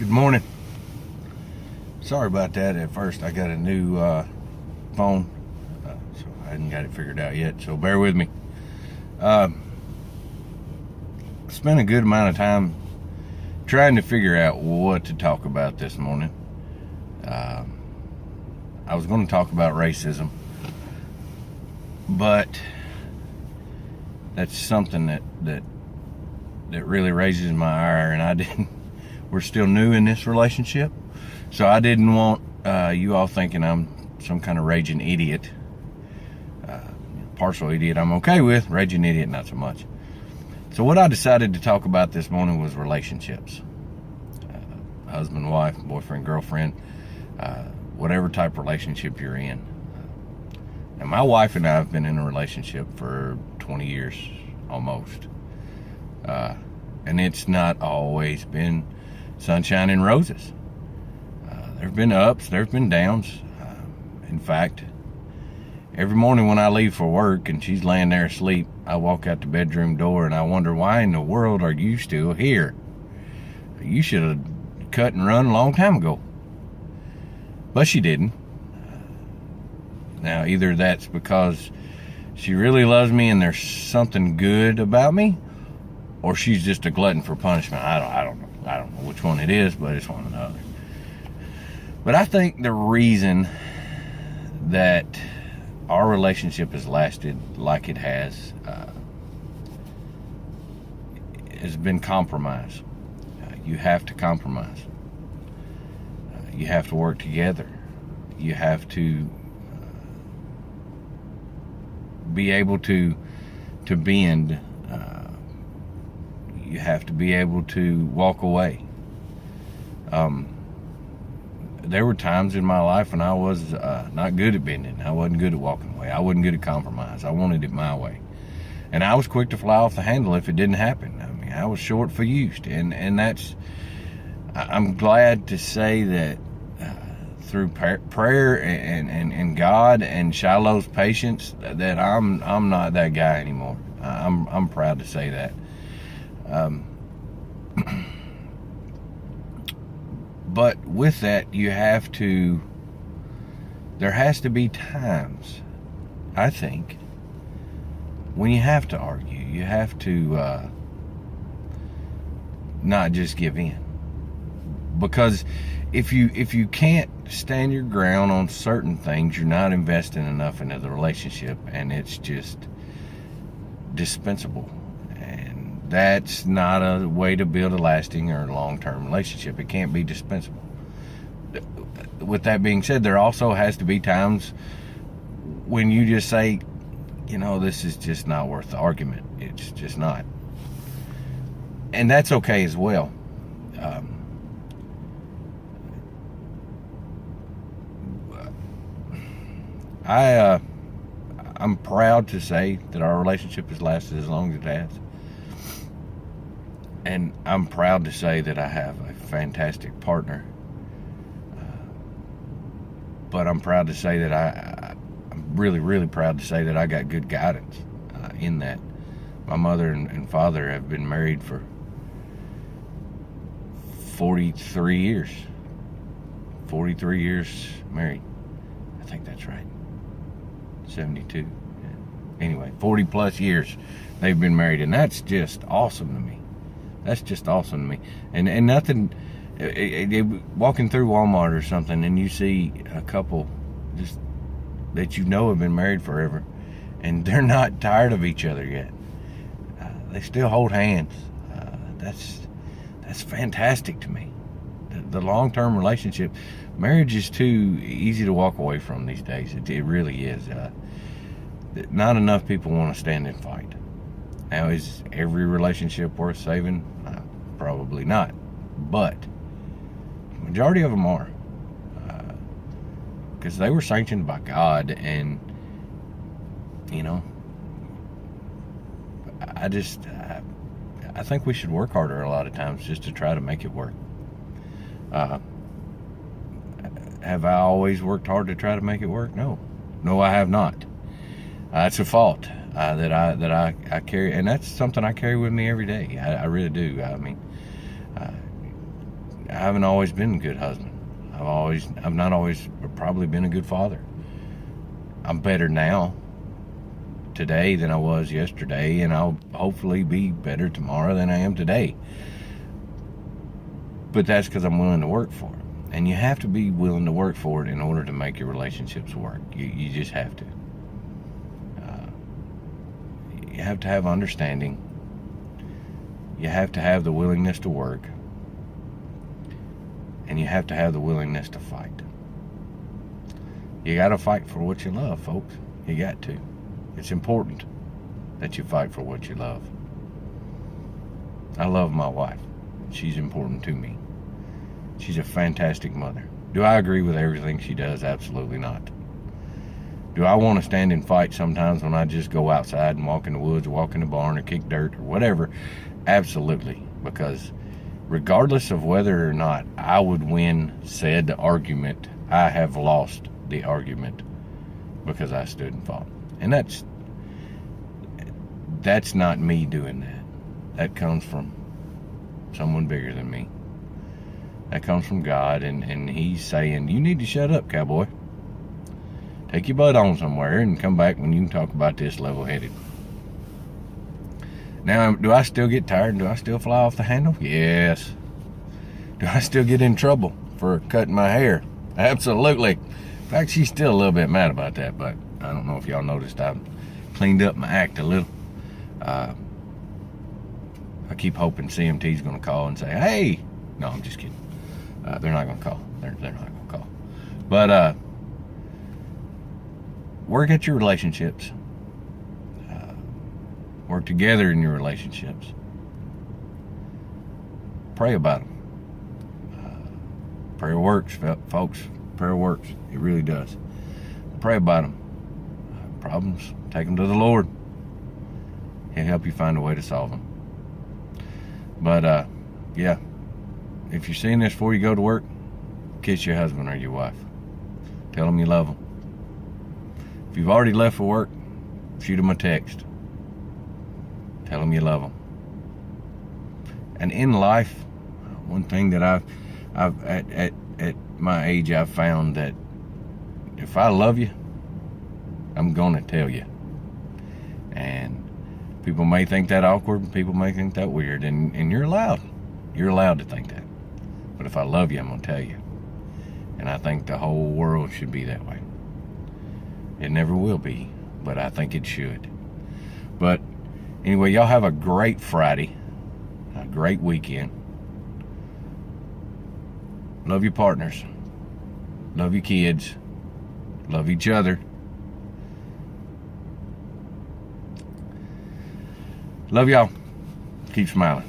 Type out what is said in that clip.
Good morning. Sorry about that. At first, I got a new phone, so I hadn't got it figured out yet. So bear with me. Spent a good amount of time trying to figure out what to talk about this morning. I was going to talk about racism, but that's something that really raises my ire, and I didn't. We're still new in this relationship, so I didn't want you all thinking I'm some kind of raging idiot. Partial idiot I'm okay with, raging idiot not so much. So what I decided to talk about this morning was relationships. Husband, wife, boyfriend, girlfriend, whatever type of relationship you're in. And my wife and I have been in a relationship for 20 years almost. And it's not always been sunshine and roses. There have been ups, there have been downs. In fact, every morning when I leave for work and she's laying there asleep, I walk out the bedroom door and I wonder, why in the world are you still here? You should have cut and run a long time ago. But she didn't. Now, either that's because she really loves me and there's something good about me, or she's just a glutton for punishment. I don't know. I don't know which one it is, but it's one or the other. But I think the reason that our relationship has lasted like it has been compromise. You have to compromise. You have to work together. You have to be able to bend. You have to be able to walk away. There were times in my life when I was not good at bending. I wasn't good at walking away. I wasn't good at compromise. I wanted it my way. And I was quick to fly off the handle if it didn't happen. I mean, I was short fused. And that's, I'm glad to say that through prayer and God and Shiloh's patience, that I'm not that guy anymore. I'm proud to say that. But with that, there has to be times, I think, when you have to argue. You have to not just give in. Because if you can't stand your ground on certain things, you're not investing enough into the relationship, and it's just dispensable. And that's not a way to build a lasting or long-term relationship. It can't be dispensable. With that being said, there also has to be times when you just say, this is just not worth the argument. It's just not. And that's okay as well. I'm proud to say that our relationship has lasted as long as it has. And I'm proud to say that I have a fantastic partner. But I'm proud to say that I'm really, really proud to say that I got good guidance in that. My mother and father have been married for 43 years. 43 years married. I think that's right. 72. Anyway, 40 plus years they've been married, and that's just awesome to me. That's just awesome to me. And nothing, walking through Walmart or something, and you see a couple just that have been married forever, and they're not tired of each other yet. They still hold hands. That's fantastic to me. The long-term relationship, marriage is too easy to walk away from these days. It really is. Not enough people want to stand and fight. Now, is every relationship worth saving? Probably not. But the majority of them are. Because they were sanctioned by God. And, I think we should work harder a lot of times just to try to make it work. Have I always worked hard to try to make it work? No, I have not. It's a fault that I carry, and that's something I carry with me every day. I really do. I mean, haven't always been a good husband. I've not always probably been a good father. I'm better now, today, than I was yesterday, and I'll hopefully be better tomorrow than I am today. But that's because I'm willing to work for it. And you have to be willing to work for it in order to make your relationships work. You just have to. You have to have understanding. You have to have the willingness to work. And you have to have the willingness to fight. You got to fight for what you love, folks. You got to. It's important that you fight for what you love. I love my wife. She's important to me. She's a fantastic mother. Do I agree with everything she does? Absolutely not. Do I want to stand and fight sometimes when I just go outside and walk in the woods, or walk in the barn, or kick dirt, or whatever? Absolutely. Because regardless of whether or not I would win said argument, I have lost the argument because I stood and fought. And that's not me doing that. That comes from someone bigger than me. That comes from God, and he's saying, you need to shut up, cowboy. Take your butt on somewhere and come back when you can talk about this level-headed. Now, do I still get tired? Do I still fly off the handle? Yes. Do I still get in trouble for cutting my hair? Absolutely. In fact, she's still a little bit mad about that, but I don't know if y'all noticed I've cleaned up my act a little. I keep hoping CMT's going to call and say, hey. No, I'm just kidding. They're not going to call. They're not going to call. But work at your relationships. Work together in your relationships. Pray about them. Prayer works, folks. Prayer works. It really does. Pray about them. Problems, take them to the Lord. He'll help you find a way to solve them. But, yeah. If you're seeing this before you go to work, kiss your husband or your wife. Tell them you love them. If you've already left for work, shoot them a text. Tell them you love them. And in life, one thing that I've at my age, I've found that if I love you, I'm gonna tell you. And people may think that awkward, people may think that weird, and you're allowed. You're allowed to think that. But if I love you, I'm gonna tell you. And I think the whole world should be that way. It never will be, but I think it should. But anyway, y'all have a great Friday, a great weekend. Love your partners. Love your kids. Love each other. Love y'all. Keep smiling.